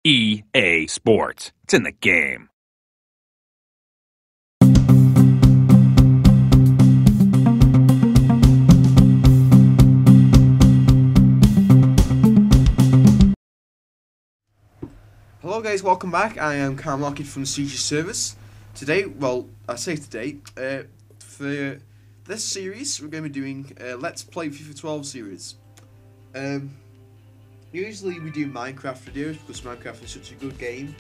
EA Sports. It's in the game. Hello guys, welcome back. I am Cam Lockett from CG Service. Today, well, I say today, for this series we're going to be doing Let's Play FIFA 12 series. Usually we do Minecraft videos because Minecraft is such a good game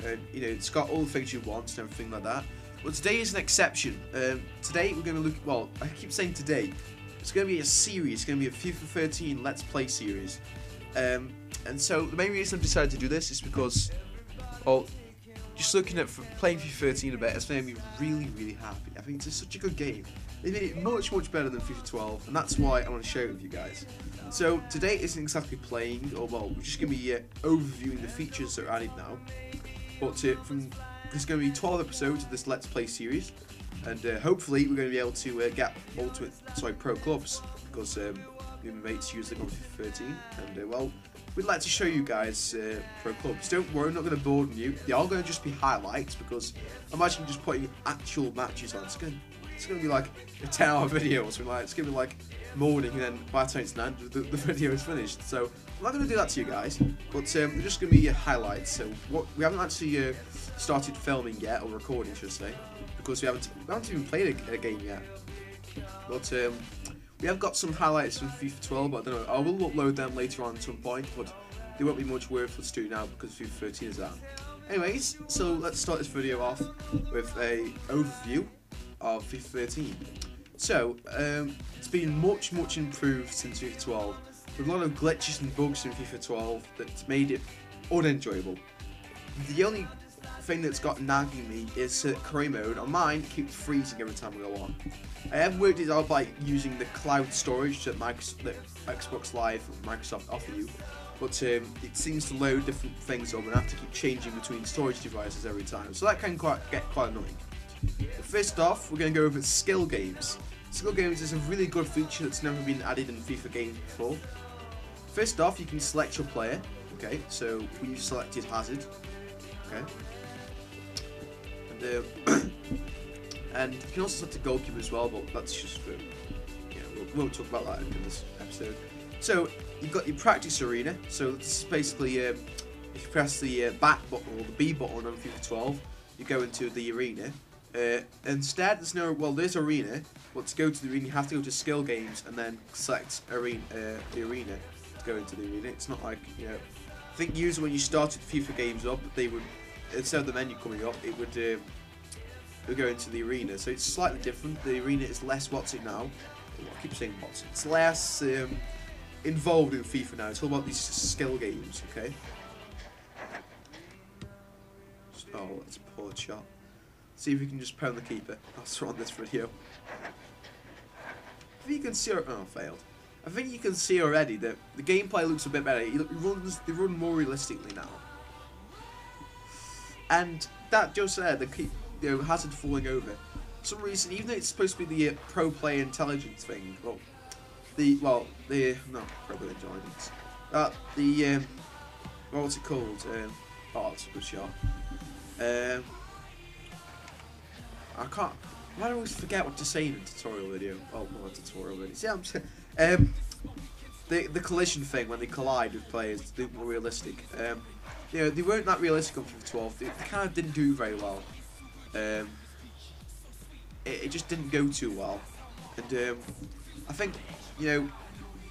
and you know it's got all the things you want and everything like that. But today is an exception. Today we're going to look, well, I keep saying today, it's going to be a series, it's going to be a FIFA 13 Let's Play series. And so the main reason I've decided to do this is because, well, just looking at playing FIFA 13 a bit, it's made me really happy. I think it's such a good game. They made it much better than FIFA 12, and that's why I want to share it with you guys. So today isn't exactly playing, or well, we're just going to be overviewing the features that are added now. But there's going to be 12 episodes of this Let's Play series, and hopefully we're going to be able to get pro clubs because my mates use them on FIFA 13, and well, we'd like to show you guys pro clubs. Don't worry, I'm not going to boredom you. They are going to just be highlights because imagine just putting actual matches on. It's going to be like a 10-hour video or something like that. It's going to be like morning and then by the time it's done, the video is finished. So I'm not going to do that to you guys, but they're just going to be highlights. So we haven't actually started filming yet, or recording should I say, because we haven't even played a game yet. But we have got some highlights from FIFA 12, but I don't know, I will upload them later on at some point, but they won't be much worth to do now because FIFA 13 is out. Anyways, so let's start this video off with a overview of FIFA 13. So, it's been much improved since FIFA 12, with a lot of glitches and bugs in FIFA 12 that's made it unenjoyable. The only thing that's got nagging me is career mode. On mine, it keeps freezing every time I go on. I have worked it out by using the cloud storage that Xbox Live and Microsoft offer you, but it seems to load different things up and I have to keep changing between storage devices every time, so that can get quite annoying. But first off, we're going to go over skill games. Skill games is a really good feature that's never been added in FIFA games before. First off, you can select your player. Okay, so we've selected Hazard. Okay. And you can also select a goalkeeper as well, but that's just for, we won't talk about that in this episode. So you've got your practice arena. So this is basically if you press the back button or the B button on FIFA 12, you go into the arena. Instead, there's arena, but to go to the arena you have to go to skill games and then select the arena to go into the arena. It's not like, I think usually when you started FIFA games up, they would, instead of the menu coming up, it would go into the arena. So it's slightly different. The arena is less now. I keep saying what's. It's less involved in FIFA now. It's all about these skill games. Okay. Oh, that's a poor shot. See if we can just pound the keeper. That's on this video. I think you can see. Oh, failed. I think you can see already that the gameplay looks a bit better. They run more realistically now. And that just there, Hazard falling over. For some reason, even though it's supposed to be the pro player intelligence thing, not pro player intelligence. What's it called? That's a good shot. I always forget what to say in a tutorial video. Oh, not a tutorial video. See, I'm saying, the collision thing when they collide with players, they look more realistic. They weren't that realistic on FIFA 12. They kind of didn't do very well. It just didn't go too well, and I think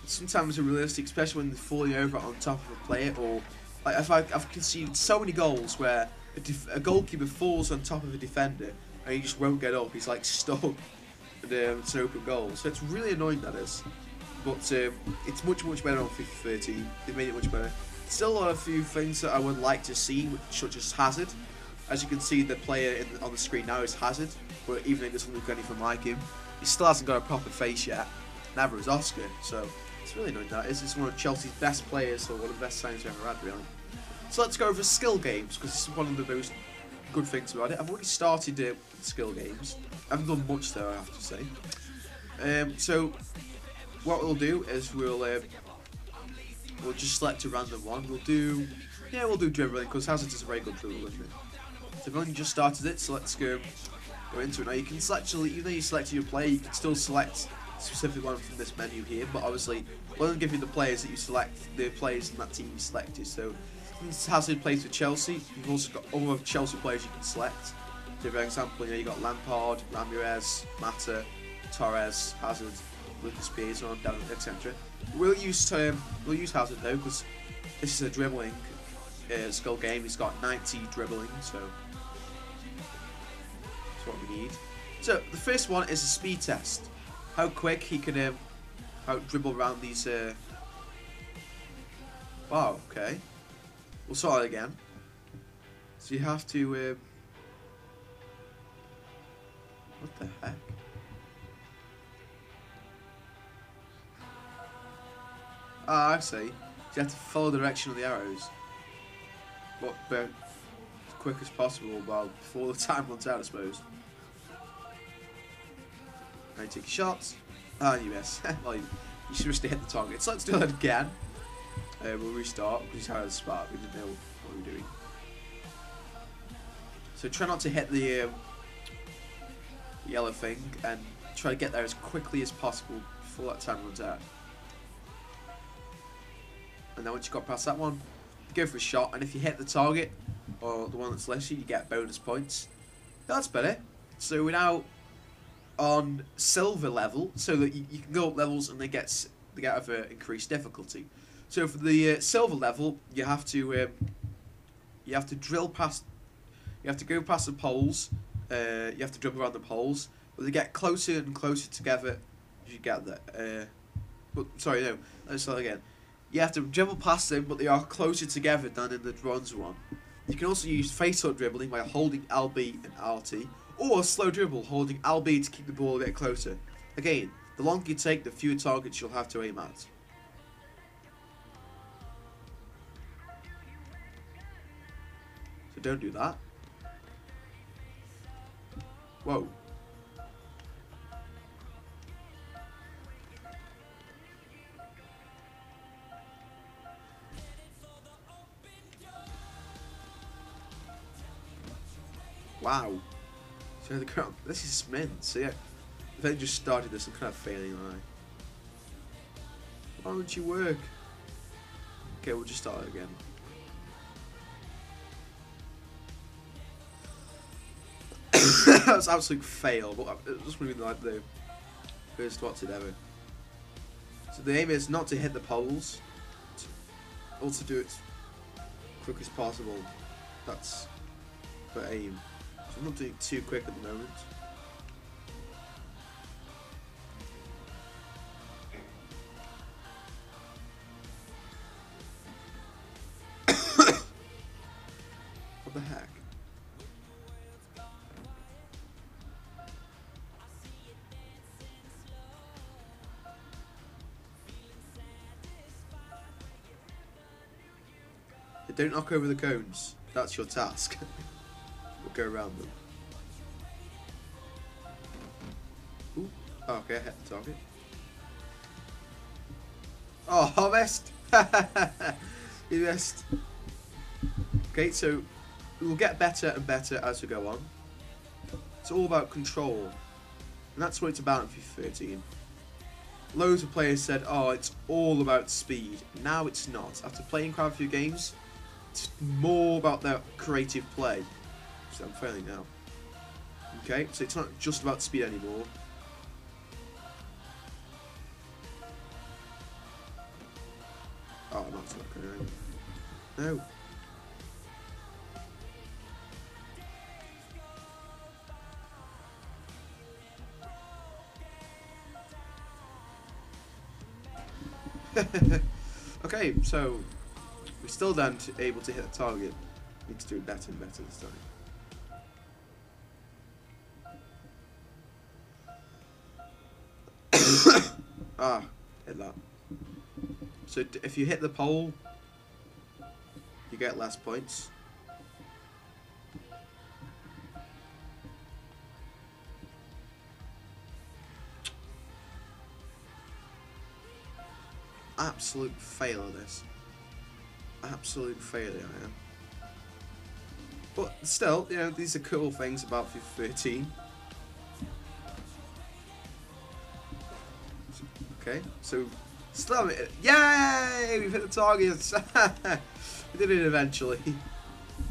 sometimes they're realistic, especially when they're falling over on top of a player, or like I've conceded so many goals where a goalkeeper falls on top of a defender and he just won't get up. He's like stuck, and it's an open goal. So it's really annoying, that is. But it's much better on FIFA 13. They made it much better. Still a few things that I would like to see, such as Hazard. As you can see, the player on the screen now is Hazard, but even though it doesn't look anything like him, he still hasn't got a proper face yet. Neither is Oscar, so it's really annoying that. It's one of Chelsea's best players, or one of the best signings we've ever had, really. So let's go over skill games, because this is one of the most good things about it. I've already started skill games. I haven't done much though, I have to say. So what we'll do is we'll just select a random one. We'll do Yeah, we'll do dribbling because Hazard is a very good dribbler, isn't it? So I've only just started it, so let's go into it. Now you can select, even though you selected your player, you can still select a specific one from this menu here, but obviously it won't give you the players that you select, the players in that team you selected. So since Hazard plays for Chelsea, you've also got other Chelsea players you can select. So for example, you got Lampard, Ramirez, Mata, Torres, Hazard, Lucas Piazon, etc. We'll use Hazard though, because this is a dribbling skill game. He's got 90 dribbling, so that's what we need. So the first one is a speed test. How quick he can dribble around these. Wow. Okay. We'll start it again. So you have to. What the heck? Ah, I see. So you have to follow the direction of the arrows. But as quick as possible, well, before the time runs out, I suppose. Now you take a shot. Ah, you miss. Well, you should just hit the target. So let's do that again. We'll restart because he's had a spark. We didn't know what we were doing. So try not to hit the yellow thing and try to get there as quickly as possible before that time runs out. And then once you got past that one, go for a shot, and if you hit the target or the one that's listed, you get bonus points. That's better. So we're now on silver level, so that you can go up levels and they get increased difficulty. So for the silver level, you have to drill past. You have to go past the poles. You have to jump around the poles, but they get closer and closer together as you get there. But sorry, no. Let's start again. You have to dribble past them, but they are closer together than in the bronze one. You can also use face-up dribbling by holding LB and RT, or slow dribble, holding LB to keep the ball a bit closer. Again, the longer you take, the fewer targets you'll have to aim at. So don't do that. Whoa. Wow. So the ground. This is mint. So yeah, if I just started this, I'm kind of failing, aren't I? Why don't you work? Okay, we'll just start it again. That was an absolute fail, but it was really like the first watched ever. So the aim is not to hit the poles, also do it quick as possible. That's the aim. So I'm not doing too quick at the moment. What the heck? Don't knock over the cones. That's your task. We'll go around them. Ooh. Oh, okay, I hit the target. Oh, I missed! You missed. Okay, so we'll get better and better as we go on. It's all about control. And that's what it's about in FIFA 13. Loads of players said, oh, it's all about speed. Now it's not. After playing quite a few games, it's more about their creative play. So I'm failing now. Okay, so it's not just about speed anymore. Oh, that's not going to No. Okay, so we're still then able to hit the target. Need to do it better and better this time. Ah, hit that. So if you hit the pole, you get less points. Absolute fail of this. Absolute failure, I am. But still, you know, these are cool things about FIFA 13. Okay, so still, yay! We've hit the targets. We did it eventually.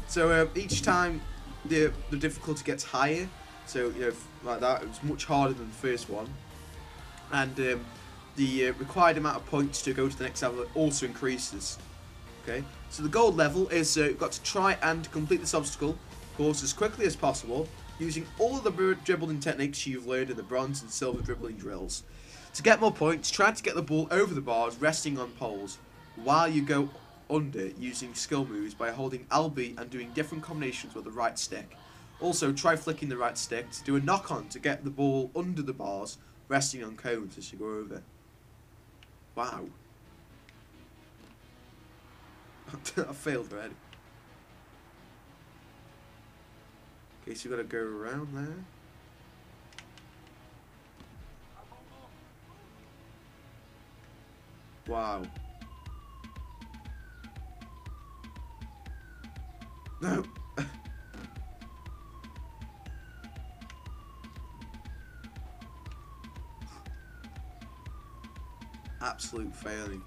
So each time the difficulty gets higher. So you know, like that, it was much harder than the first one, and the required amount of points to go to the next level also increases. Okay, so the gold level is you've got to try and complete this obstacle course as quickly as possible using all of the dribbling techniques you've learned in the bronze and silver dribbling drills. To get more points, try to get the ball over the bars resting on poles while you go under using skill moves by holding LB and doing different combinations with the right stick. Also, try flicking the right stick to do a knock-on to get the ball under the bars resting on cones as you go over. Wow. I failed already. Okay, so you gotta go around there. Wow. No. Absolute failing.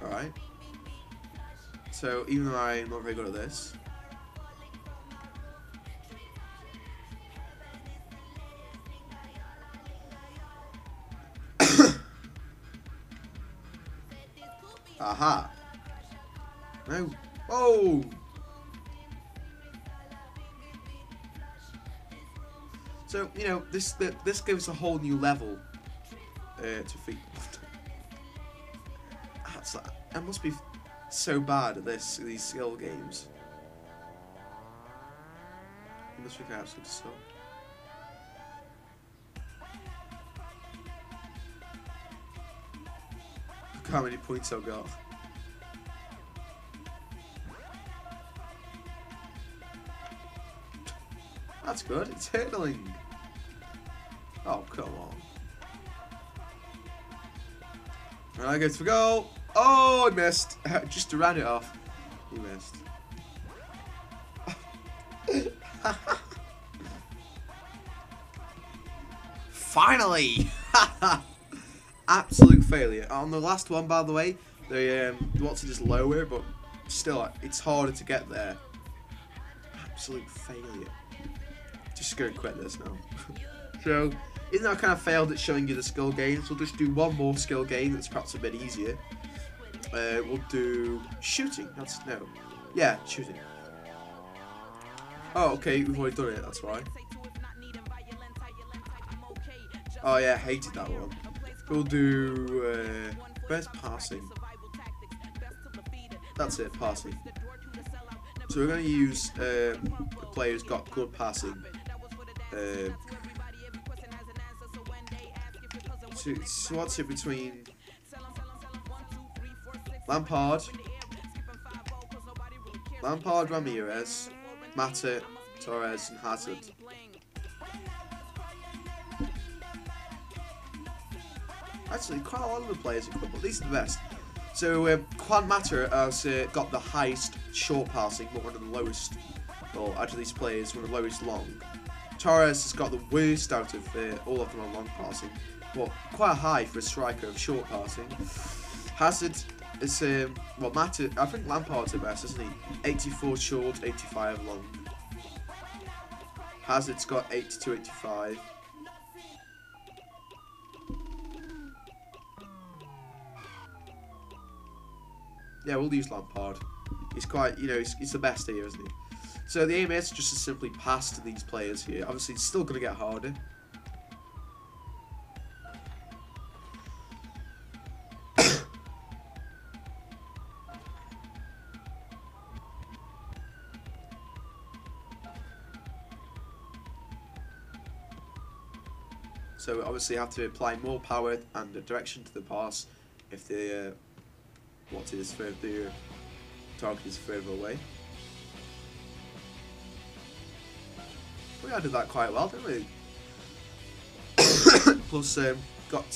Alright. So, even though I'm not very good at this. Aha. No. Oh! So, you know, this gives a whole new level to Fifa. I must be so bad at these skill games. You must be absolutely so. Look how many points I've got. That's good, it's hurdling. Oh, come on. And I go for goal. Oh, I missed. Just to round it off. He missed. Finally! Absolute failure. On the last one, by the way, the what's it is lower, but still, it's harder to get there. Absolute failure. Just gonna quit this now. So, even though I kind of failed at showing you the skill games, we'll just do one more skill game that's perhaps a bit easier. We'll do shooting. Yeah, shooting. Oh, okay, we've already done it. That's why. Oh yeah, I hated that one. We'll do where's passing? That's it, passing. So we're going to use the player who's got good passing. So what's it between Lampard, Ramirez, Mata, Torres, and Hazard. Actually, quite a lot of the players are good, but these are the best. So Juan Mata has got the highest short passing, but one of the lowest. Well, out of these players, one of the lowest long. Torres has got the worst out of all of them on long passing, but quite high for a striker of short passing. Hazard is well, Mata. I think Lampard's the best, isn't he? 84 short, 85 long. Hazard's got 82, 85. Yeah, we'll use Lampard. He's quite, you know, he's the best here, isn't he? So the aim is just to simply pass to these players here. Obviously, it's still going to get harder. So obviously, you have to apply more power and direction to the pass if the the target is further away. We did that quite well, didn't we? Plus, got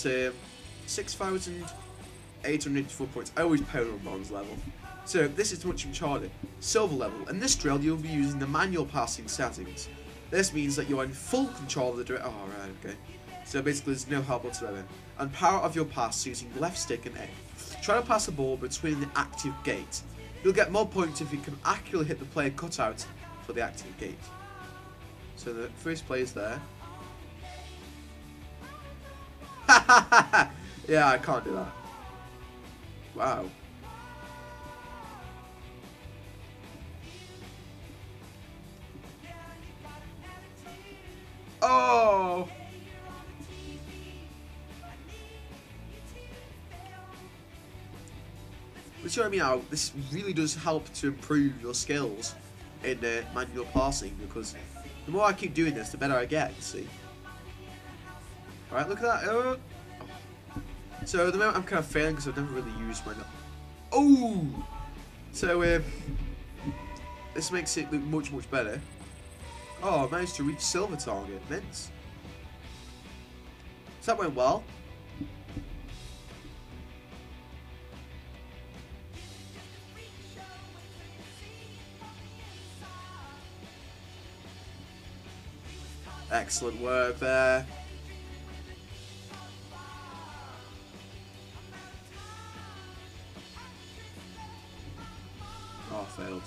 6,884 points. I always play on bronze level. So this is much harder. Silver level. In this drill, you'll be using the manual passing settings. This means that you're in full control of the direction. Oh, right, okay. So basically, there's no help whatsoever. And power of your pass using left stick and A. Try to pass the ball between the active gate. You'll get more points if you can accurately hit the player cutout for the active gate. So the first player's there. Yeah, I can't do that. Wow. Oh! But you know what I mean? Now, this really does help to improve your skills in manual passing, because the more I keep doing this, the better I get, you see. Alright, look at that. Oh. So at the moment I'm kind of failing because I've never really used my... Oh! So this makes it look much, much better. Oh, I managed to reach silver target. Mince. So that went well. Excellent work there. Oh, failed.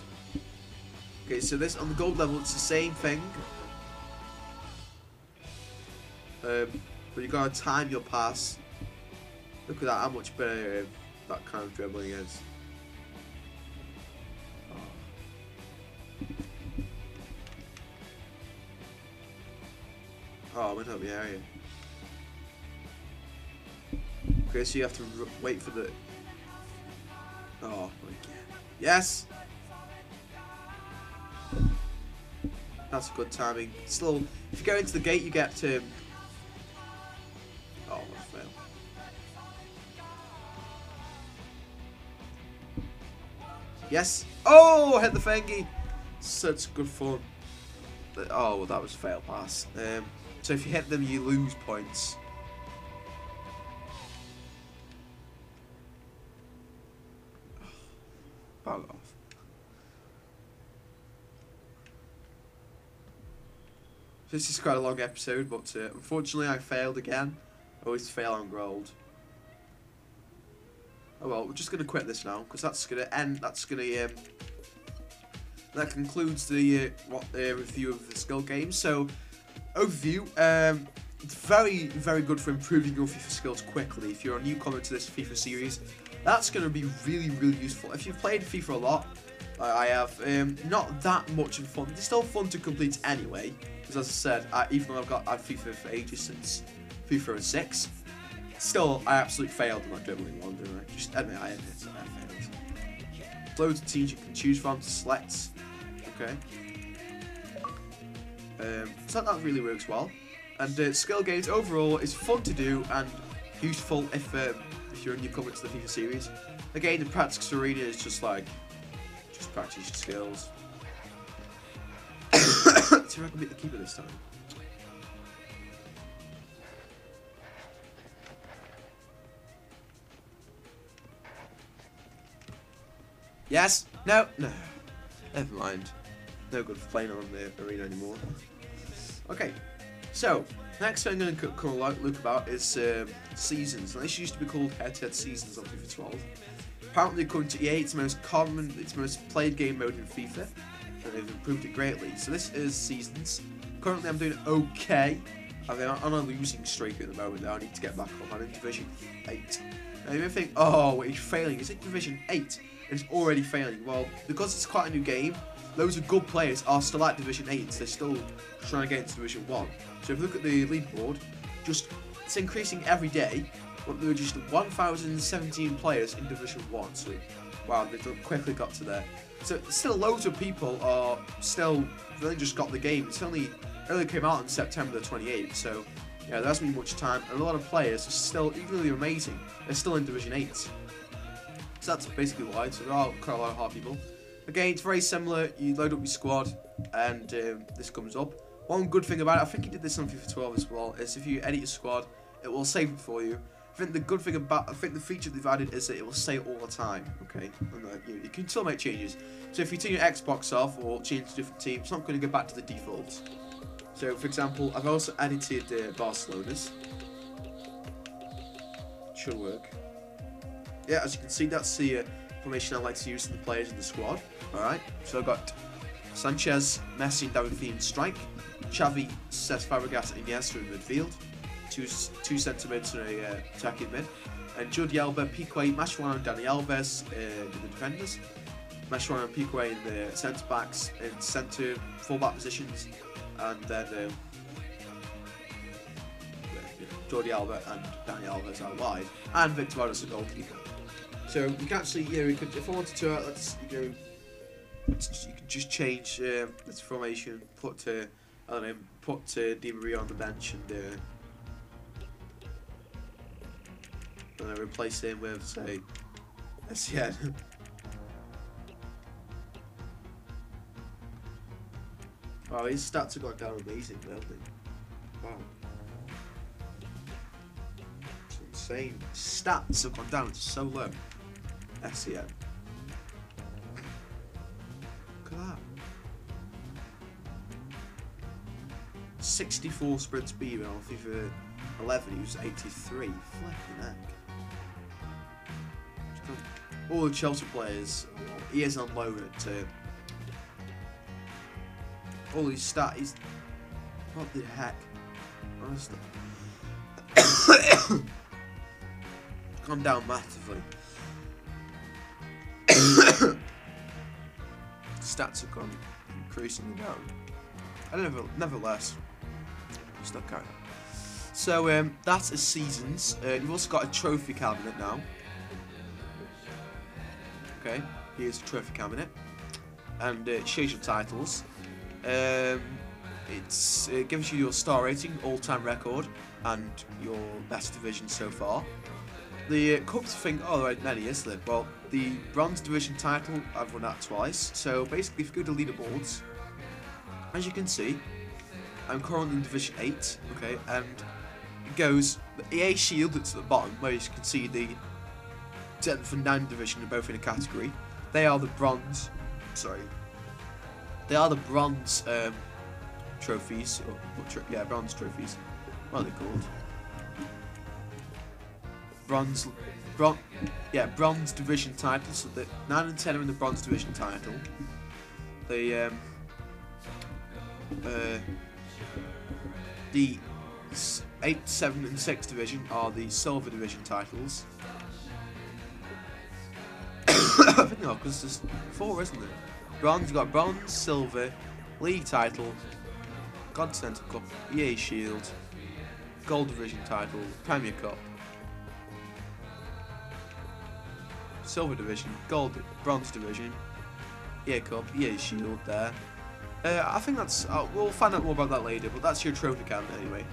Okay, so this on the gold level, it's the same thing. But you gotta time your pass. Look at that, how much better that kind of dribbling is. Oh, I went out the area. Okay, so you have to wait for the... Oh, my God. Yes! That's good timing. Still, if you go into the gate, you get to... Oh, I failed. Yes! Oh, hit the thingy! Such good fun. Oh, well, that was a fail pass. So if you hit them, you lose points. Bug off. This is quite a long episode, but unfortunately I failed again. I always fail on gold. Oh well, we're just going to quit this now, because that's going to end, that concludes the review of the skill game. So, overview, it's very, very good for improving your FIFA skills quickly. If you're a newcomer to this FIFA series, that's going to be really, really useful. If you've played FIFA a lot, I have, not that much fun. It's still fun to complete anyway, because as I said, even though I've had FIFA for ages since FIFA 06, still, I absolutely failed in that dribbling one, didn't I? Just admit I admit I failed. Loads of teams you can choose from to select. Okay. So that really works well. And skill games overall is fun to do and useful if you're a newcomer to the FIFA series. Again, the practice arena is just practice your skills. See if I can beat the keeper this time. Yes? No? No. Never mind. No good for playing on the arena anymore. Okay, so next thing I'm going to look about is seasons. Now, this used to be called head-to-head seasons on FIFA 12. Apparently, according to EA, it's the most played game mode in FIFA, and they've improved it greatly. So this is seasons. Currently, I'm doing okay. I'm on a losing streak at the moment. Now I need to get back up. I'm in Division 8. Now you may think, oh, wait, he's failing. Is it Division 8? And it's already failing. Well, because it's quite a new game, loads of good players are still at Division 8. They're still trying to get into Division 1. So if you look at the leaderboard, it's increasing every day. But there are just 1,017 players in Division 1. So, wow, they've quickly got to there. So still loads of people are still, they only just got the game. It's only came out on September the 28th. So, yeah, there hasn't been much time. And a lot of players are still, even though they're amazing, they're still in Division 8. So that's basically why. So there are quite a lot of hard people. Again, it's very similar. You load up your squad, and this comes up. One good thing about it, I think you did this on FIFA 12 as well, is if you edit your squad, it will save it for you. I think the good thing about, I think the feature they've added is that it will say it all the time, okay? And you can still make changes. So if you turn your Xbox off or change to a different team, it's not going to go back to the defaults. So for example, I've also edited Barcelona's. Should work. Yeah, as you can see, that's the formation I like to use for the players in the squad. Alright, so I've got Sanchez, Messi and David Villa in strike, Xavi, Cesc Fabregas and Iniesta in midfield, two centre mids and a attacking mid, and Jordi Alba, Piqué, Mascherano and Dani Alves in the defenders, Mascherano and Piqué in the centre backs in centre full-back positions, and then Jordi Alba and Dani Alves are wide, and Victor Valdes a goalkeeper. So you can actually, we could, if I wanted to, let's, you can just change this formation, put I don't know, put Di Maria on the bench and replace him with, say, SCN. Wow, his stats have gone down amazing, haven't they? Wow. It's insane. Stats have gone down, it's so low. SCN. Look at that. 64 sprint speed on FIFA 11, he was 83. Flipping heck. All the Chelsea players, he is on loan at all his stats. What the heck? Honestly. Gone down massively. Stats have gone increasingly down. I don't know, nevertheless, still kind of. So that is seasons. You've also got a trophy cabinet now. Okay, here's the trophy cabinet, and it shows your titles. It gives you your star rating, all-time record, and your best division so far. The cups thing, oh, there are many, isn't it? Well, the bronze division title, I've won that twice. So basically, if you go to leaderboards, as you can see, I'm currently in Division 8, okay, and it goes, the EA Shield that's at the bottom, where you can see the 10th and 9th division are both in a category. They are the bronze, they are the bronze trophies, or, bronze trophies. What are they called? Bronze division titles. So the 9 and 10 are in the bronze division title. The 8, 7 and 6 division are the silver division titles. I think no, because there's 4, isn't there? Bronze, you've got bronze, silver, league title, Continental Cup, EA Shield, gold division title, Premier Cup, silver division, gold, bronze division, EA Cup, EA Shield there. I think that's, we'll find out more about that later, but that's your trophy cabinet anyway.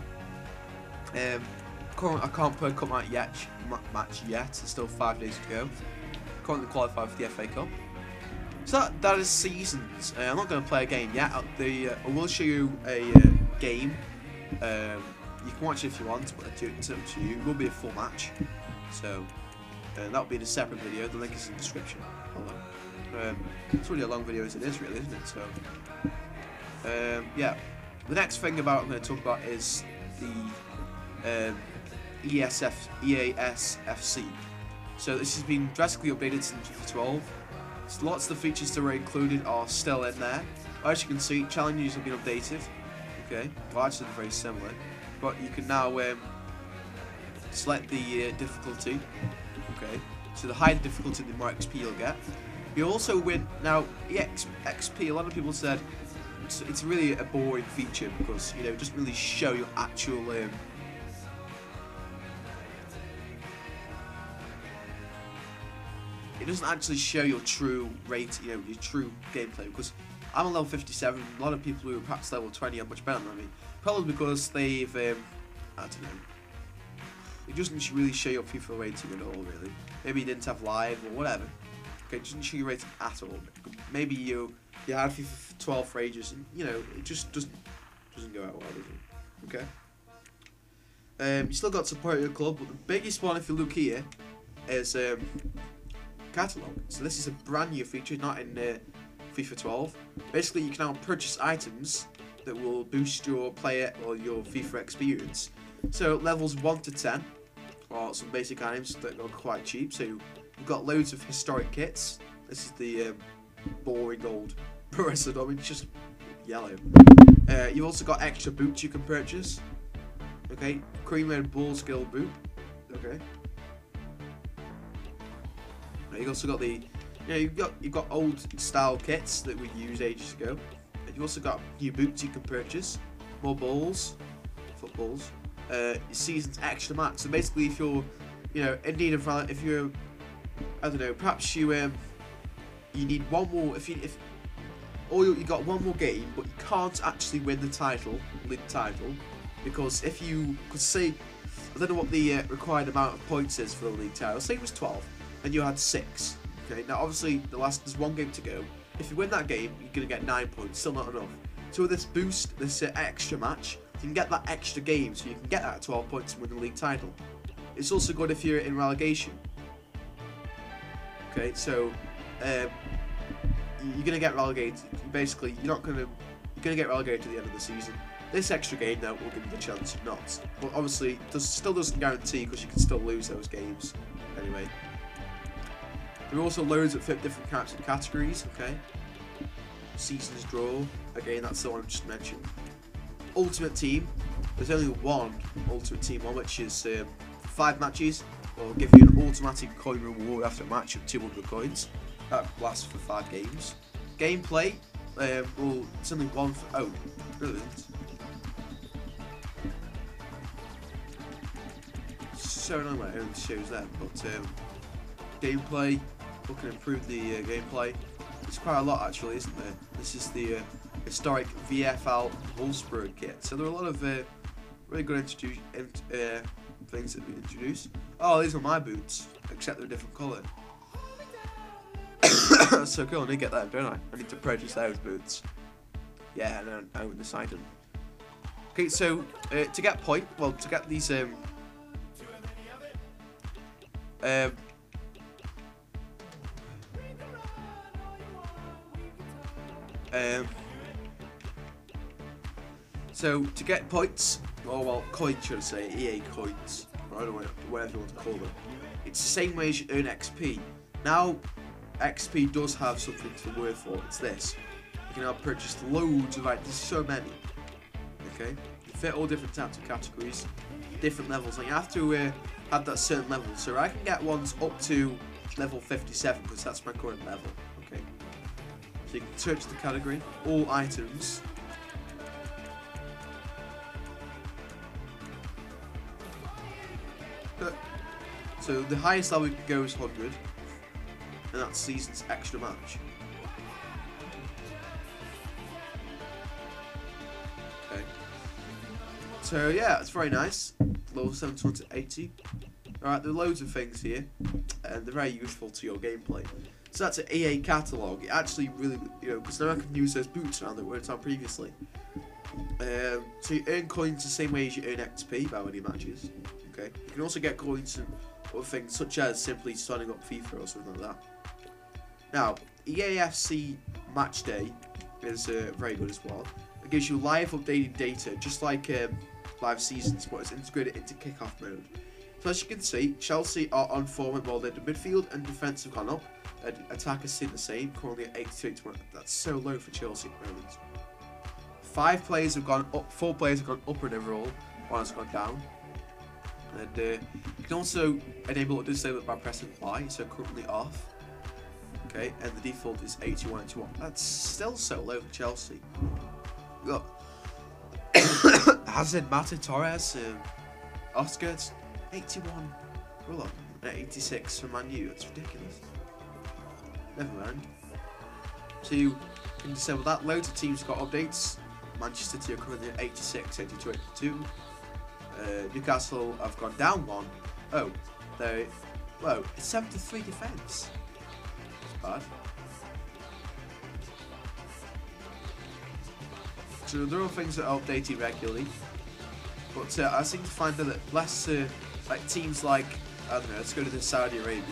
Currently, I can't play a cup match yet, there's still 5 days to go. Currently qualified for the FA Cup. So that is seasons. I'm not going to play a game yet. I will show you a game. You can watch it if you want, but it's up to you. It will be a full match. So that will be in a separate video. The link is in the description. It's really a long video as it is, really, isn't it? So yeah. The next thing I'm going to talk about is the EASFC. So this has been drastically updated since FIFA 12. So lots of the features that were included are still in there. As you can see, challenges have been updated. Okay, well actually they're very similar. But you can now select the difficulty. Okay, so the higher the difficulty, the more XP you'll get. You also win, now XP, a lot of people said it's really a boring feature because, it doesn't really show your actual it doesn't actually show your true rate, your true gameplay, because I'm on level 57, a lot of people who are perhaps level 20 are much better than me, probably because they've, I don't know, it doesn't really show your FIFA rating at all, really. Maybe you didn't have live or whatever. Okay, it doesn't show your rating at all. Maybe you had FIFA 12 for ages, and, it just doesn't go out well, does it? Okay. You still got to support your club, but the biggest one, if you look here, is catalog. So this is a brand new feature, not in FIFA 12. Basically, you can now purchase items that will boost your player or your FIFA experience. So levels 1 to 10 are some basic items that are quite cheap. So you've got loads of historic kits. This is the boring old Pro-Wrestling, it's just yellow. You've also got extra boots you can purchase. Okay, cream red ball skill boot. Okay. You've also got the, you've got old style kits that we used ages ago. And you've also got new boots you can purchase, more balls, footballs, season's extra match. So basically, if you're, in need of, if you're, I don't know, perhaps you need one more. Or you got one more game, but you can't actually win the league title, because if you could say, I don't know what the required amount of points is for the league title. Say it was 12, and you had 6. Okay, now obviously there's one game to go. If you win that game, you're gonna get 9 points. Still not enough. So with this boost, this extra match, you can get that extra game, so you can get that 12 points and win the league title. It's also good if you're in relegation. Okay, so you're gonna get relegated. Basically, you're gonna get relegated at the end of the season. This extra game though will give you the chance not. But obviously, still doesn't guarantee, because you can still lose those games. Anyway, there are also loads of different types of categories. Okay, seasons draw. Again, that's the one I just mentioned. Ultimate team. There's only one ultimate team one, which is 5 matches. Will give you an automatic coin reward after a match of 200 coins. That lasts for 5 games. Gameplay. It's only one for. Oh, brilliant. So annoying when it only shows that, but gameplay, we can improve the gameplay. It's quite a lot actually, isn't there? This is the historic VFL Wolfsburg kit. So there are a lot of really good things that we introduced. Oh, these are my boots, except they're a different colour. That's so cool, I need to get that, don't I? I need to purchase those boots. Yeah, and I own this item. Okay, so to get these so to get points, or coins should I say, EA coins, I don't know whatever you want to call them. It's the same way as you earn XP. Now, XP does have something to work for. It's this. You can now purchase loads of there's so many. Okay, you fit all different types of categories, different levels. Like you have to have that certain level. So I can get ones up to level 57 because that's my current level. Okay. So you can search the category, all items. So the highest level you can go is 100, and that's season's extra match. Okay. So yeah, it's very nice. Level 780. Alright, there are loads of things here, and they're very useful to your gameplay. So that's an EA catalog. It actually really, because now I can use those boots around that weren't on previously. So you earn coins the same way as you earn XP by winning matches. Okay. You can also get coins and other things such as simply signing up FIFA or something like that. Now, EAFC Match Day is very good as well. It gives you live updated data, just like live seasons, but it's integrated into kickoff mode. So as you can see, Chelsea are on form at well. The midfield and defence have gone up. Attack has stayed the same, currently at 82. That's so low for Chelsea at the moment. 5 players have gone up, 4 players have gone up in overall, 1 has gone down. And you can also enable or disable it by pressing Y, so currently off. Okay, and the default is 81, 81. That's still so low for Chelsea. Look, Hazard, Mata, Torres, Oscar, 81. Well, 86 for Man U. That's ridiculous. Never mind. So you can disable that. Loads of teams got updates. Manchester City are currently at 86, 82, 82. Newcastle have gone down 1. Oh, whoa, it's 73 defence. That's bad. So there are things that are updated regularly, But I seem to find that less like teams like, I don't know, let's go to the Saudi Arabia.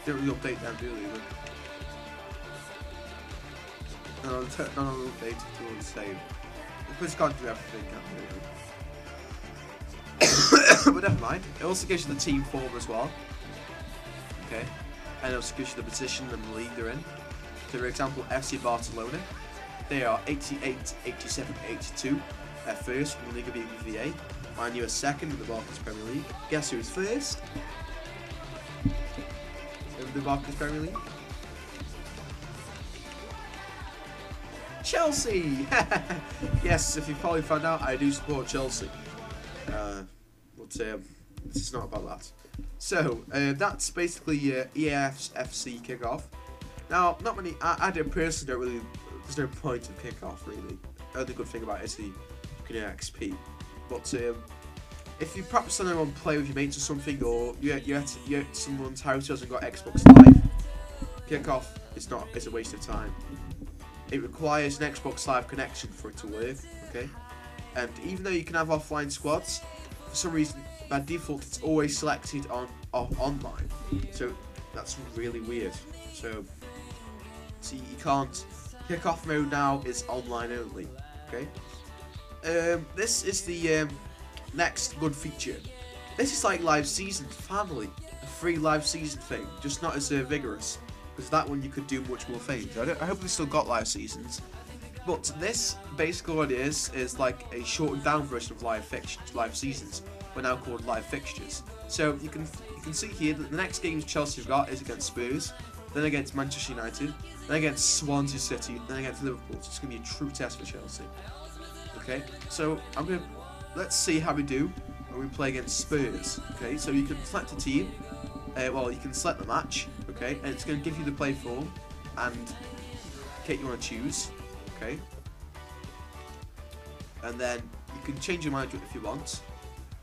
Don't really update them, do they? No, none of them updated to all the same. It's can't do everything, can't but never mind. It also gives you the team form as well. Okay. And it also gives you the position and the league they're in. So for example, FC Barcelona. They are 88, 87, 82. They're first in the Liga BBVA. Man U are second in the Barclays Premier League. Guess who's first? In the Barclays Premier League? Chelsea! Yes, if you probably found out, I do support Chelsea. But this is not about that. So, that's basically EAF's FC kickoff. Now, not many, I personally don't really, there's no point of kickoff really. The only good thing about it is you can earn XP. But if you perhaps don't want to play with your mates or something, or you're at someone's house who hasn't got Xbox Live, kickoff is a waste of time. It requires an Xbox Live connection for it to work, okay? And even though you can have offline squads, for some reason, by default, it's always selected on online. So that's really weird. So, see, you can't. Kickoff mode now is online only, okay? This is the next good feature. This is like live season family, a free live season thing, just not as vigorous. Because that one you could do much more things. I hope they still got live seasons. But this, basically what it is like a shortened down version of live seasons. We're now called live fixtures. So you can see here that the next games Chelsea have got is against Spurs, then against Manchester United, then against Swansea City, then against Liverpool. So it's going to be a true test for Chelsea. Okay, so let's see how we do when we play against Spurs. Okay, so you can select a team. Well, you can select the match, okay, and it's going to give you the play form and kit you want to choose, okay, and then you can change your manager if you want.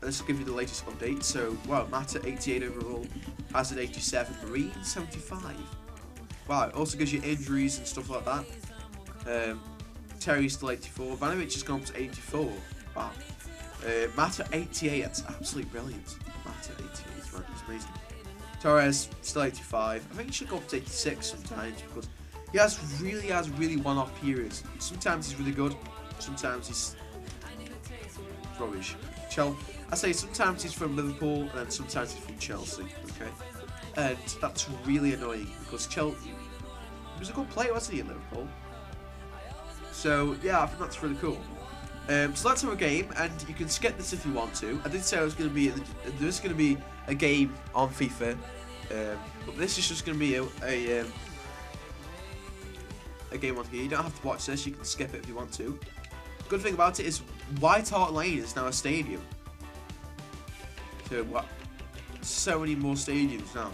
And this will give you the latest update. So, wow, Mata 88 overall, Hazard 87, Marine 75. Wow, it also gives you injuries and stuff like that. Terry's still 84, Vanovic has gone up to 84. Wow. Mata 88, that's absolutely brilliant. Mata 88, right, it's amazing. Torres still 85. I think he should go up to 86 sometimes because he has really one-off periods. Sometimes he's really good, sometimes he's rubbish. I say sometimes he's from Liverpool and then sometimes he's from Chelsea. Okay, and that's really annoying because Chelsea, he was a good player, wasn't he, in Liverpool? So yeah, I think that's really cool. So let's have a game, and you can skip this if you want to. I did say there's going to be a game on FIFA, but this is just going to be a game on here. You don't have to watch this, you can skip it if you want to. The good thing about it is White Hart Lane is now a stadium. So what? So many more stadiums now.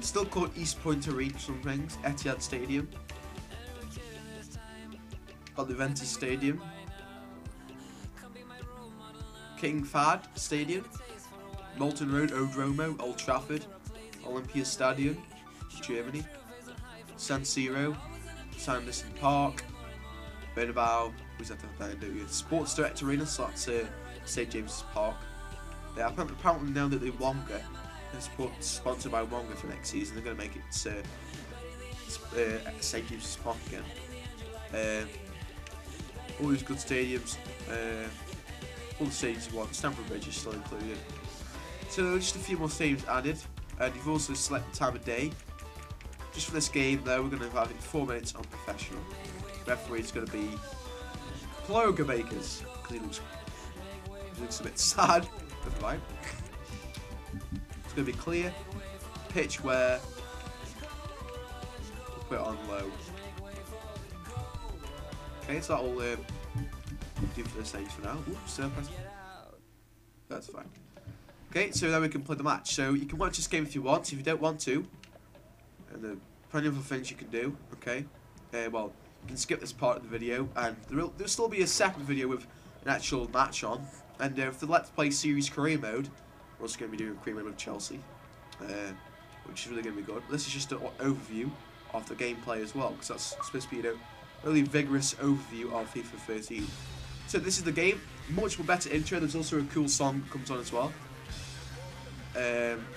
Still called East Point Arena, some things. Etihad Stadium. Got the Ventus Stadium. King Fahd Stadium. Molten Road, Odromo, Old Trafford. Olympia Stadium, Germany. San Siro, Sanderson Park. Bernabeu, who's that? Sports Direct Arena, so that's St James's Park. Yeah, apparently now that the Wonga is sponsored by Wonga for next season, they're going to make it St James's Park again. All these good stadiums, all the stadiums you want. Stamford Bridge is still included. So just a few more stadiums added, and you've also selected time of day. Just for this game though, we're going to have it 4 minutes on professional. Referee is going to be Ploga Bakers, because he looks a bit sad. Never mind. It's going to be clear. Pitch where. We'll put it on low. Okay, so that'll do for the stage for now. Oops, that's fine. Okay, so now we can play the match. So you can watch this game if you want. If you don't want to, and there are plenty of other things you can do. Okay, well, you can skip this part of the video, and there'll still be a separate video with an actual match on. And for the Let's Play Series career mode, we're also going to be doing career mode with Chelsea, which is really going to be good. This is just an overview of the gameplay as well, because that's supposed to be a really vigorous overview of FIFA 13. So this is the game. Much more better intro. There's also a cool song that comes on as well.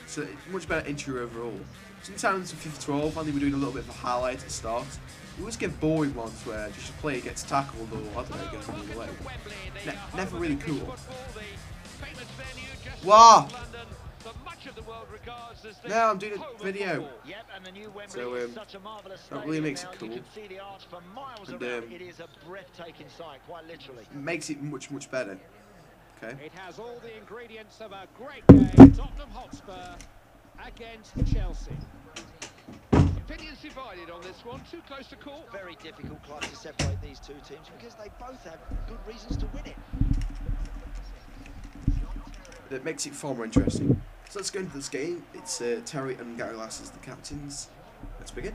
So much better intro overall. Sometimes in FIFA 12, I think we're doing a little bit of a highlight at the start. You always get boring ones where just a player gets tackled or I don't know, gets moved away. Never really cool. Wow! No, I'm doing a video. So that really makes it cool. And makes it much better. Okay. It has all the ingredients of a great game. Tottenham Hotspur against Chelsea. Opinions divided on this one. Too close to call. Very difficult, Clive, to separate these two teams because they both have good reasons to win it. That makes it far more interesting. So let's go into this game. It's Terry and Gary Lass as the captains. Let's begin.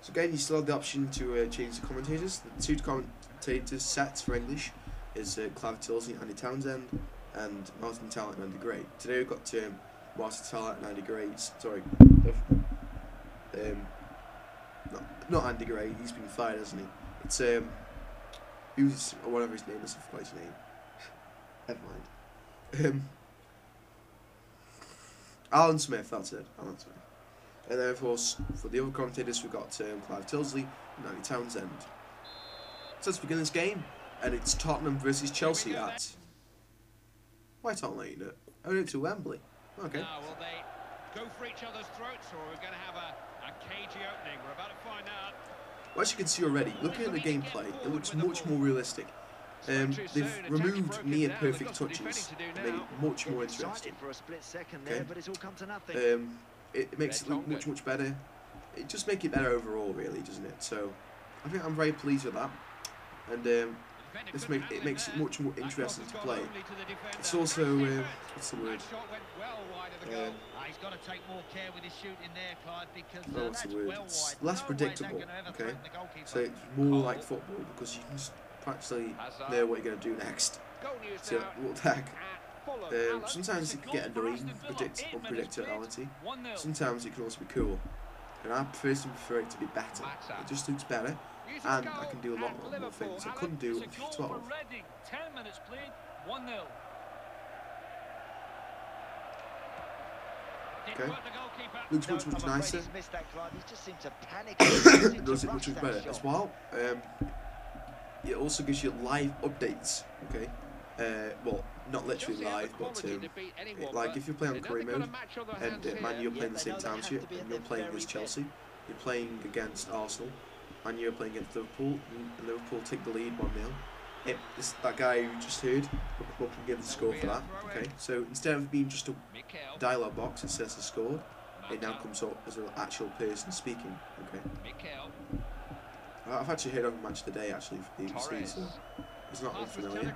So again, you still have the option to change the commentators. The two commentators sets for English is Clive Tilsley and Andy Townsend, and Martin Tallett and Andy Gray. Today we've got Martin Tallett and Andy Gray. Sorry, not Andy Gray. He's been fired, hasn't he? It's who's or whatever his name is. I forgot his name. Never mind. Alan Smith. That's it. Alan Smith. And then, of course, for the other commentators, we've got Clive Tilsley and Andy Townsend. So let's begin this game. And it's Tottenham versus Chelsea at White Hart Lane. Oh, no, to Wembley. Okay. Now, will they go for each other's throats, or are we going to have a cagey opening? We're about to find out. Well, as you can see already, looking at the gameplay, it looks much more realistic. They've removed near perfect touches and made it much more interesting. Okay. It makes it look much better. It just makes it better overall, really, doesn't it? So I think I'm very pleased with that, and it makes it much more interesting to play. It's also what's the word? What's the word? It's less predictable. Okay, so it's more like football because you can just practically know what you're going to do next. So what the heck? Sometimes it can get annoying, unpredictability. Sometimes it can also be cool. And I personally prefer it to be better. It just looks better, and I can do a lot more things I couldn't do with 12. Okay. Looks much nicer. It does it much better as well. It also gives you live updates. Okay. Well, not literally live, but like if you're playing on career mode and Man U are playing the same time as you, and you're playing against Chelsea, you're playing against Arsenal, and you're playing against Liverpool, and Liverpool take the lead 1-0. That guy who just heard will come up and give the score for that. Okay, so instead of being just a dialogue box that says the score, it now comes up as an actual person speaking. Okay. I've actually heard of a match today actually for the BBC, so it's not unfamiliar.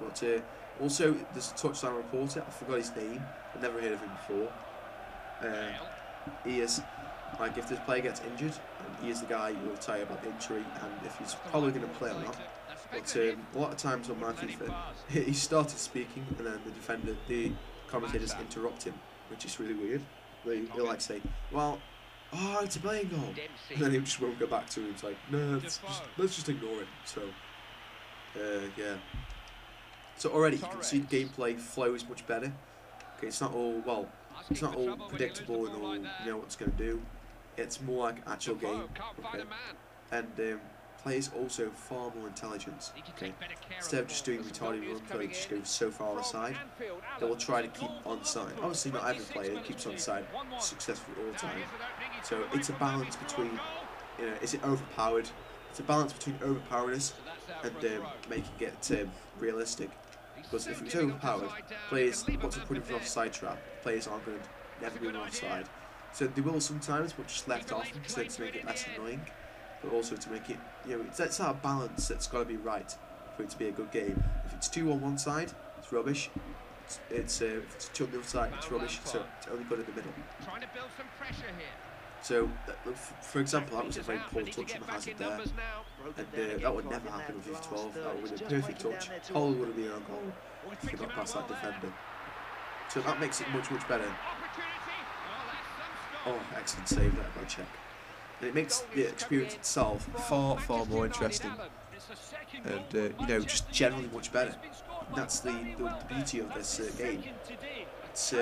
But also, there's a touchline reporter. I forgot his name. I've never heard of him before. He is like if this player gets injured, he is the guy who will tell you about the injury and if he's probably going to play or not. But a lot of times on my FIFA, he started speaking and then the commentators interrupt him, which is really weird. He'll like say, "Well, oh, it's a playing goal," and then he just won't go back to it. It's like, no, let's just ignore it. So, yeah. So already you can see the gameplay flow is much better. Okay, it's not all predictable and all you know what it's going to do. It's more like an actual game. Okay, and players also far more intelligent. Okay, instead of just doing retarded runs where they just go so far on the side, they will try to keep on side. Obviously, not every player keeps on side successfully all the time. So it's a balance between, you know, is it overpowered? It's a balance between overpoweredness and making it realistic. Because if it's overpowered, players want to put it in an offside trap. Players aren't going to never be offside. So they will sometimes, but just left off to make it less annoying. But also to make it, you know, it's that balance that's got to be right for it to be a good game. If it's 2 on one side, it's rubbish. If it's 2 on the other side, it's rubbish. So it's only good in the middle. Trying to build some pressure here. So, for example, that was a very poor touch on the hazard there, and that would never happen with FIFA 12. That would have been a perfect touch. Holland would have been on goal if he got past that defender. So that makes it much better. Oh, excellent save there by Czech. and it makes the experience itself far more interesting, and you know, just generally much better. And that's the beauty of this game. It's you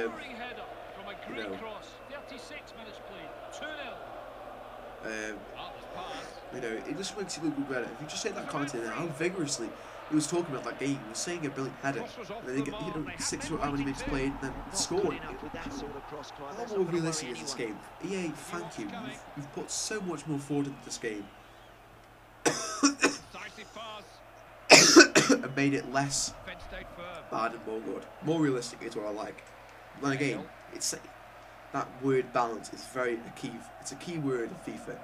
know, you know, it just makes it look better. If you just say that commentator how vigorously he was talking about that game, he was saying a brilliant header, and then they get, you know, 6 or how many minutes played, and then scoring. How more realistic is this game? EA, thank you. You've put so much more forward into this game, and made it less bad and more good. More realistic is what I like. But then again, it's that word balance is very key. It's a key word in FIFA.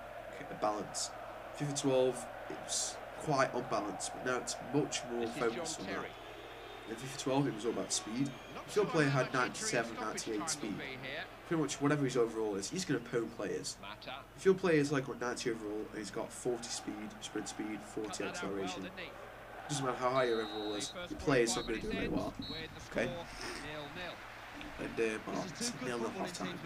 Balance. FIFA 12, it was quite unbalanced, but now it's much more focused on that. In FIFA 12, it was all about speed. If your player had 97, 98 speed, pretty much whatever his overall is, he's going to pwn players. If your player is like got 90 overall and he's got 40 speed, sprint speed, 40 acceleration, it doesn't matter how high your overall is, your player's not going to do very well. Okay? And well, it's 0-0 half time.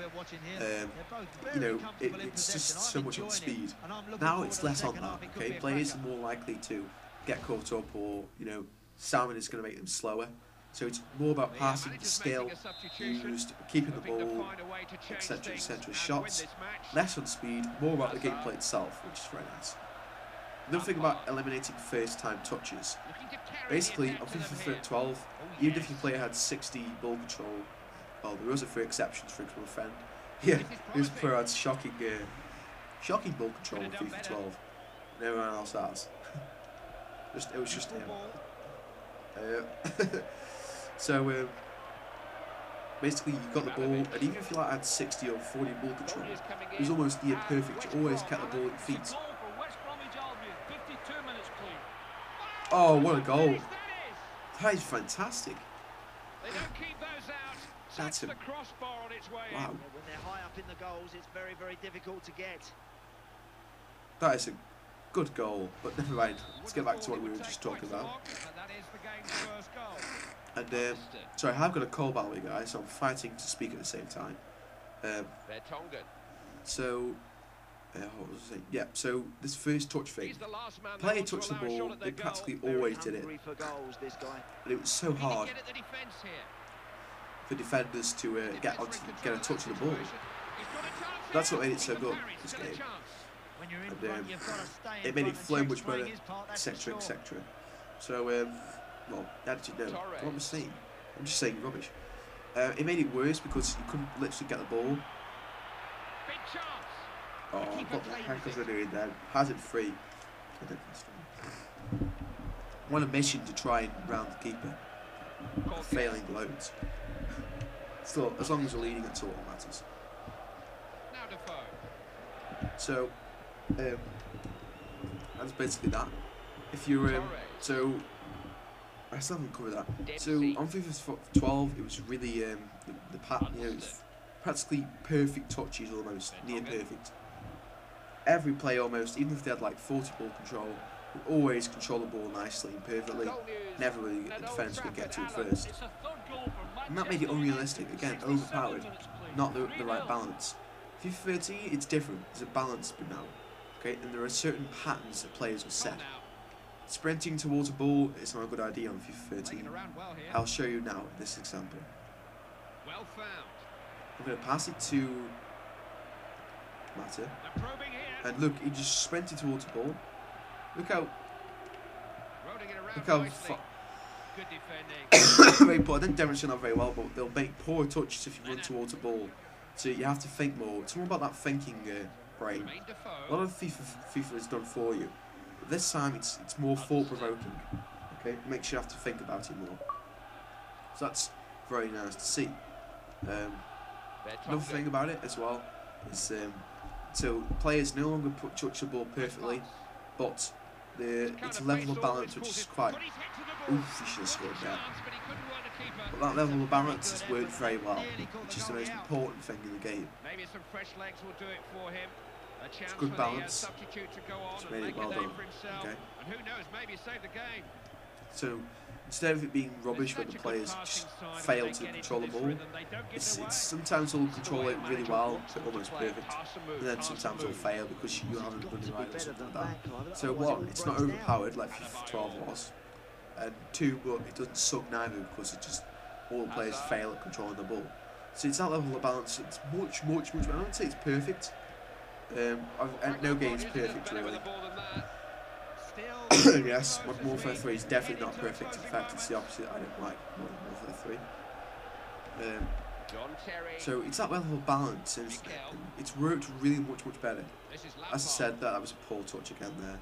You know, it's just so much on speed. Now it's less on that. Okay, players are more likely to get caught up, or you know, stamina is going to make them slower. So it's more about passing, skill, used, keeping the ball, etc., etc. Shots, less on speed, more about the gameplay itself, which is very nice. Another thing about eliminating first-time touches. Basically, on FIFA 12, even if your player had 60 ball control. Well, there was a few exceptions, for example, friend. Yeah, this player had shocking ball control in FIFA 12. And everyone else has. It was just him. So, basically, you got the ball, and even if you like had 60 or 40 ball control, it was almost near perfect. You always kept the ball at your feet. Oh, what a goal! That is fantastic. That's a wow. When they're high up in the goals, it's very, very difficult to get. That is a good goal, but never mind. Let's get back to what we were just talking about. And sorry, I have got a call, by the way, guys. So I'm fighting to speak at the same time. So, what was I saying? Yeah. So this first touch thing, player touched the ball. They practically always did it, but it was so hard for defenders to get a touch of the ball. That's what made it so good, this game. And it made it flow much better, etc., etc. So, well, actually, no, what am I saying? I'm just saying rubbish. It made it worse because you couldn't literally get the ball. Oh, what the heck was I doing then? Hazard free. I want a mission to try and round the keeper. Failing loads. Still, as long as we're leading, that's all that matters. So, that's basically that. If you're, so, I still haven't covered that. So, on FIFA 12, it was really, you know, it was practically perfect touches almost, near perfect. Every player almost, even if they had like 40 ball control, would always control the ball nicely and perfectly. Never really the defence could get to it first. And that made it unrealistic, again, overpowered, not the right balance. FIFA 13, it's different, there's a balance now, okay, and there are certain patterns that players will set. Sprinting towards a ball is not a good idea on FIFA 13. I'll show you now in this example. I'm going to pass it to Matter, and look, he just sprinted towards the ball. Look how very poor. I didn't demonstrate that very well, but they'll make poor touches if you run towards a ball. So you have to think more. It's more about that thinking brain. A lot of FIFA is done for you. But this time it's more thought-provoking. Okay, makes you have to think about it more. So that's very nice to see. Another thing about it as well is so players no longer touch the ball perfectly, but it's a level of balance which is quite. Oof, he should have scored that. But that level of balance has worked very well, which is the most important thing in the game. It's good balance. It's made it well done. Okay. So instead of it being rubbish where the players just fail to control the ball, it's sometimes they'll control it really well, almost perfect, and then sometimes they'll fail because you haven't running right or something like that. So one, it's not overpowered like FIFA 12 was, and two, but it doesn't suck neither because it just all the players fail at controlling the ball. So it's that level of balance. It's much better. I wouldn't say it's perfect. No game's perfect really. Yes, Modern Warfare 3 is definitely not perfect. In fact, it's the opposite. I don't like Modern Warfare 3. So it's that level of balance, and it's worked really much better. As I said, that was a poor touch again there.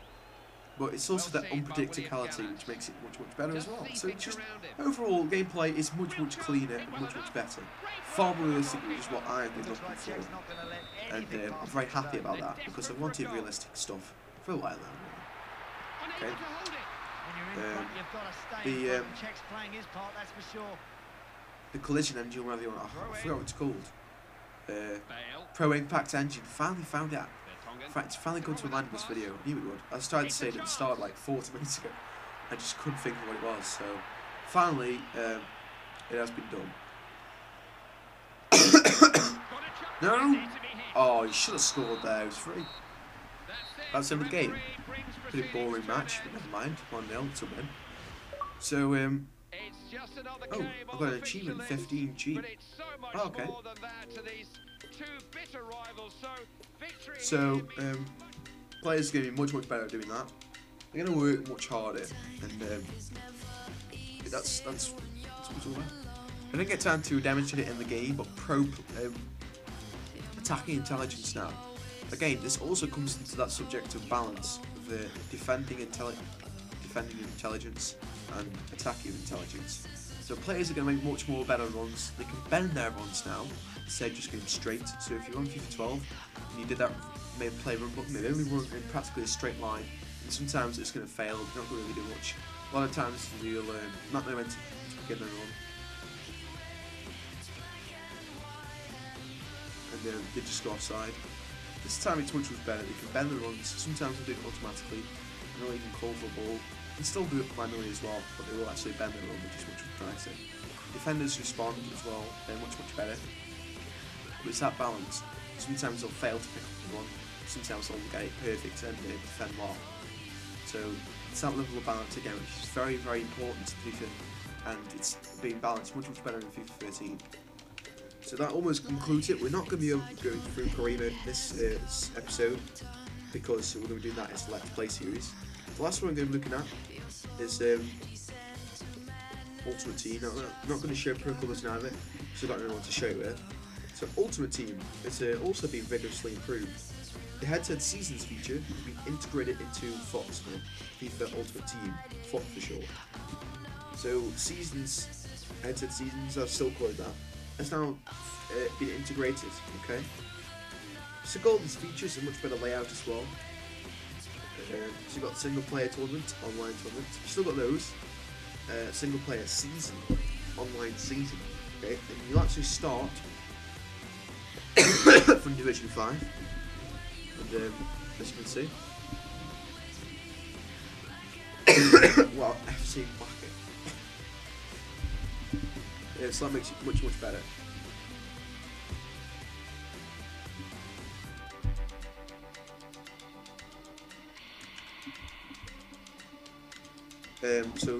But it's also that unpredictability which makes it much better as well. So just overall, gameplay is much cleaner and much better. Far more realistic, which is what I've been looking for. And I'm very happy about that because I wanted realistic stuff for a while now. Okay. The collision engine, whatever you want, I forgot what it's called. Pro Impact engine, finally found out. In fact, it's finally come to a land in this video. I knew it would. I was trying to say it at the start like 40 minutes ago. I just couldn't think of what it was. So finally, it has been done. No! Oh, you should have scored there. It was free. That's the end of the game. Pretty boring match, but never mind. 1-0 to win. So, oh, I've got an achievement, 15G. Oh, okay. So, players are going to be much better at doing that. They're going to work much harder, and that's what it's all about. I didn't get time to demonstrate it in the game, but attacking intelligence now. Again, this also comes into that subject of balance, the defending intelligence and attacking intelligence. So players are going to make much more better runs. They can bend their runs now instead of just going straight. So if you're on FIFA 12 and you did that play run button, they only run in practically a straight line, and sometimes it's going to fail. You're not going to really do much. A lot of times you'll not know when to get their run, and they just go offside. This time it's much better. They can bend the runs. Sometimes they do it automatically. They don't even call for a ball. They can still do it manually as well, but they will actually bend the run, which is much nicer. Defenders respond as well. They're much better. But it's that balance. Sometimes they'll fail to pick up the run. Sometimes they'll get it perfect and defend well. So it's that level of balance again, which is very important to FIFA, and it's being balanced much better in FIFA 13. So that almost concludes it. We're not going to be able to go through Karima this episode because we're going to be doing that as a Let's Play series. The last one I'm going to be looking at is Ultimate Team. Now, I'm not going to show Pro Colours now, because I don't know what to show it. So Ultimate Team is also being vigorously improved. The head-to-head seasons feature has been integrated into FUT, FIFA Ultimate Team, FUT for short. So seasons, head-to-head seasons, I've still called that. Has now been integrated, okay? So Golden's features a much better layout as well. So you've got single player tournament, online tournament. You've still got those. Single player season, online season, okay? And you actually start from Division 5. And as you can see, well, FC Wacker. Yeah, so that makes it much better. So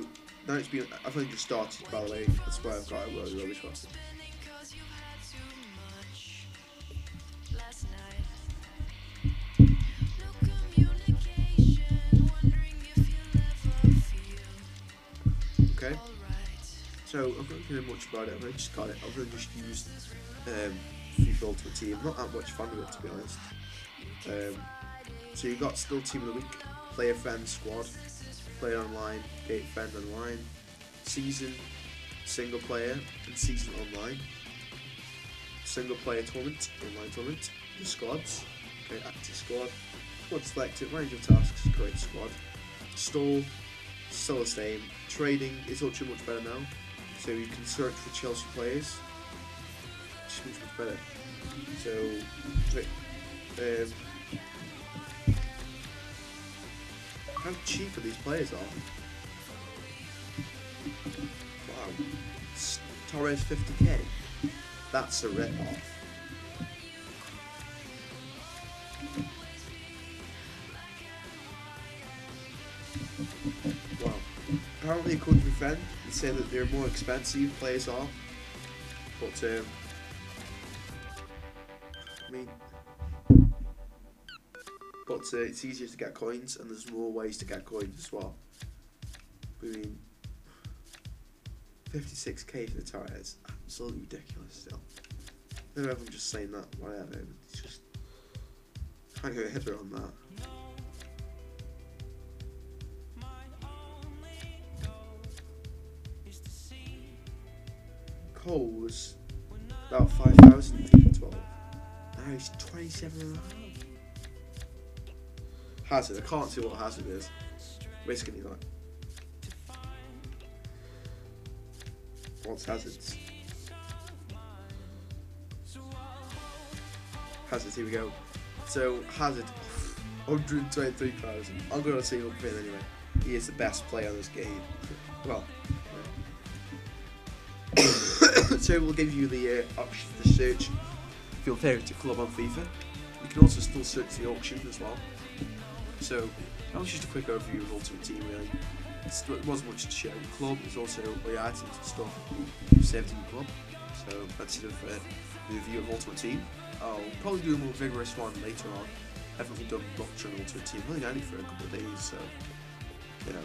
now it's been. I've only just started, by the way. That's why I've got a really rubbish one. Okay. So I'm not doing much about it. I've just got it. I've really just used FIFA Ultimate Team. I'm not that much fun with it, to be honest. So you got still Team of the Week, Player Friend Squad, Player Online, Gate Friend Online, Season, Single Player, and Season Online. Single Player Tournament, Online Tournament, the squads, okay, Active Squad, Squad Selected, Range of Tasks, Create Squad, Stall, still the same. Trading is much better now, so you can search for Chelsea players, which is much better. So, how cheap these players are. Wow. Torres 50k. That's a rip-off. Wow. Apparently, according to my friend, they say that they're more expensive, players are. But, I mean... But it's easier to get coins, and there's more ways to get coins as well. I mean... 56k for the Torres. Absolutely ridiculous still. I don't know if I'm just saying that, whatever. It's just... Can't get a header on that. Cole was about 5,000 in FIFA 12. Now he's 27.5. Hazard, I can't see what Hazard is. Basically, like. What's Hazard's? Hazard, here we go. So, Hazard, 123,000. I'm going to say up in anyway. He is the best player on this game. Well, so we'll give you the option to search for your favourite club on FIFA. You can also still search the auction as well. So that was just a quick overview of Ultimate Team really. It wasn't much to show. The club is also all your items and stuff saved in the club. So that's sort of the review of Ultimate Team. I'll probably do a more vigorous one later on. I haven't really done much on Ultimate Team, really only for a couple of days, so you know.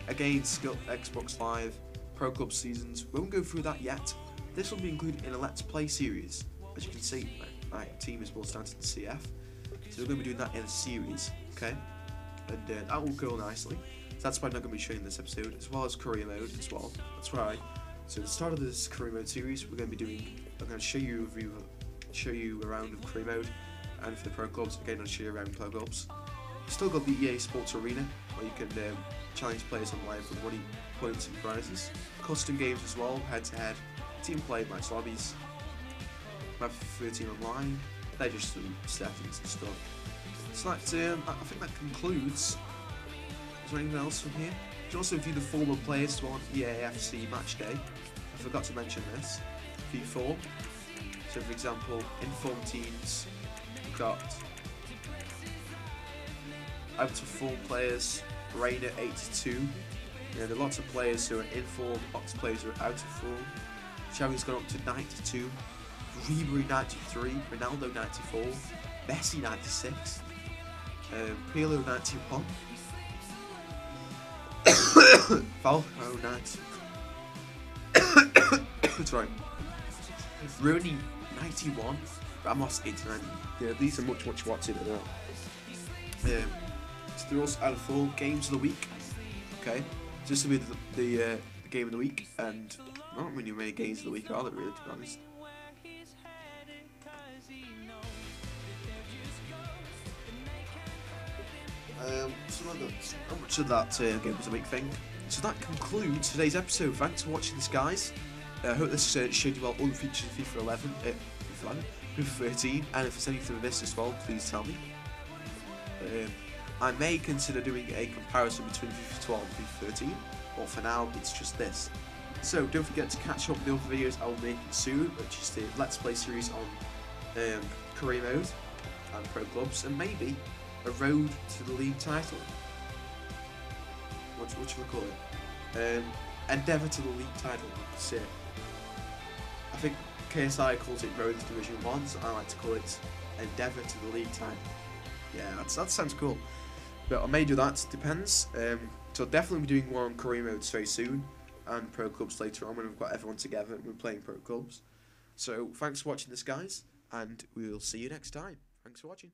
Again, Xbox Live, Pro Club seasons, we won't go through that yet. This will be included in a Let's Play series. As you can see, my team is more standard than CF. So we're going to be doing that in a series, okay? And that will go nicely. So that's why I'm not going to be showing this episode, as well as career mode as well. That's right. So at the start of this career mode series, we're going to be doing, I'm going to show you around of career mode, and for the Pro Clubs, again I'll show you around Pro Clubs. You've still got the EA Sports Arena, where you can challenge players online for money, points and prizes. Custom games as well, head-to-head, team play, match lobbies, map 13 online. They're just some settings and stuff. So that, I think that concludes. Is there anything else from here? You can also view the former players on EAFC Match Day. I forgot to mention this. View form. So for example, informed teams, we've got out of form players, Reina 82. You know, there are lots of players who are in form, lots of players who are out of form. Xavi's gone up to 92. Ribery 93, Ronaldo 94, Messi 96, Pirlo 91, Falcao 90. Sorry, Rooney 91, Ramos 89. Yeah, these are much watching than that. So they're also out of full games of the week. Okay, just to be the game of the week, and not really many games of the week are there really, to be honest. So not much of that game was a big thing. So that concludes today's episode. Thanks for watching this, guys. I hope this showed you all the features of FIFA 11, FIFA 13, and if there's anything we missed as well, please tell me. I may consider doing a comparison between FIFA 12 and FIFA 13, but for now it's just this. So don't forget to catch up with the other videos I will make soon, which is the Let's Play series on career mode and Pro Clubs, and maybe a road to the league title. What should we call it? Endeavour to the league title. That's it. I think KSI calls it Road to Division 1, so I like to call it Endeavour to the league title. Yeah, that sounds cool. But I may do that, depends. So I'll definitely be doing one on career modes very soon, and Pro Clubs later on when we've got everyone together and we're playing Pro Clubs. So thanks for watching this, guys, and we will see you next time. Thanks for watching.